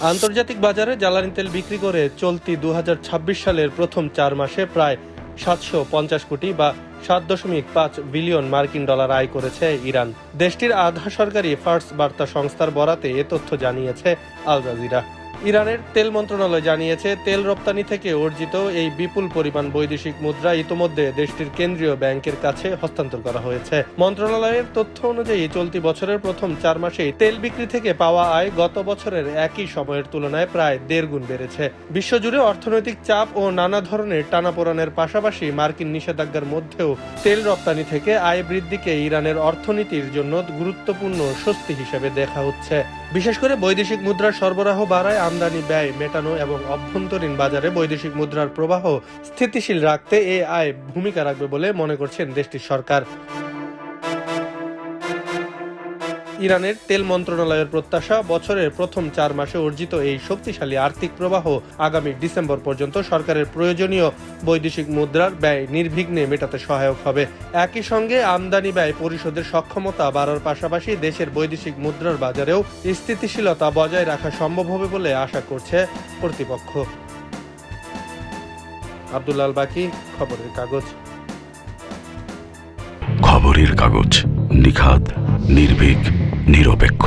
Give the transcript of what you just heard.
আন্তর্জাতিক বাজারে জ্বালানি তেল বিক্রি করে চলতি 2026 সালের প্রথম 4 মাসে প্রায় 750 কোটি বা 7.5 বিলিয়ন মার্কিন ডলার আয় করেছে ইরান। দেশটির আধা সরকারি ফার্স বার্তা সংস্থার বরাতে এ তথ্য জানিয়েছে আল জাজিরা। ইরানের তেল মন্ত্রণালয় জানিয়েছে, তেল রপ্তানি থেকে অর্জিত এই বিপুল পরিমাণ বৈদেশিক মুদ্রা ইতোমধ্যে দেশটির কেন্দ্রীয় ব্যাংকের কাছে হস্তান্তর করা হয়েছে। মন্ত্রণালয়ের তথ্য অনুযায়ী চলতি বছরের প্রথম 4 মাসেই তেল বিক্রি থেকে পাওয়া আয় গত বছরের একই সময়ের তুলনায় প্রায় 1.5 গুণ বেড়েছে। বিশ্বজুড়ে অর্থনৈতিক চাপ ও নানা ধরনের টানাপোড়েনের পাশাপাশি মার্কিন নিষেধাজ্ঞার মধ্যেও তেল রপ্তানি থেকে আয় বৃদ্ধিকে ইরানের অর্থনীতির জন্য গুরুত্বপূর্ণ স্বস্তি হিসেবে দেখা হচ্ছে। বিশেষ করে বৈদেশিক মুদ্রার সরবরাহ বাড়ায় আমদানি ব্যয় মেটানো এবং অভ্যন্তরীণ বাজারে বৈদেশিক মুদ্রার প্রবাহ স্থিতিশীল রাখতে এই আয় ভূমিকা রাখবে বলে মনে করছেন দেশটির সরকার। ইরানের তেল মন্ত্রণালয়ের প্রত্যাশা, বছরের প্রথম 4 মাসে অর্জিত এই শক্তিশালী আর্থিক প্রবাহ আগামী ডিসেম্বর পর্যন্ত সরকারের প্রয়োজনীয় বৈদেশিক মুদ্রার ব্যয় নির্বিঘ্নে মেটাতে সহায়ক হবে। একই সঙ্গে আমদানি ব্যয় পরিশোধের সক্ষমতা বাড়ার পাশাপাশি দেশের বৈদেশিক মুদ্রার বাজারেও স্থিতিশীলতা বজায় রাখা সম্ভব হবে বলে আশা করছে কর্তৃপক্ষ। আব্দুল্লাহ আল বাকি, খবরের কাগজ। খবরের কাগজ, নিখাদ, নির্ভীক, নিরপেক্ষ।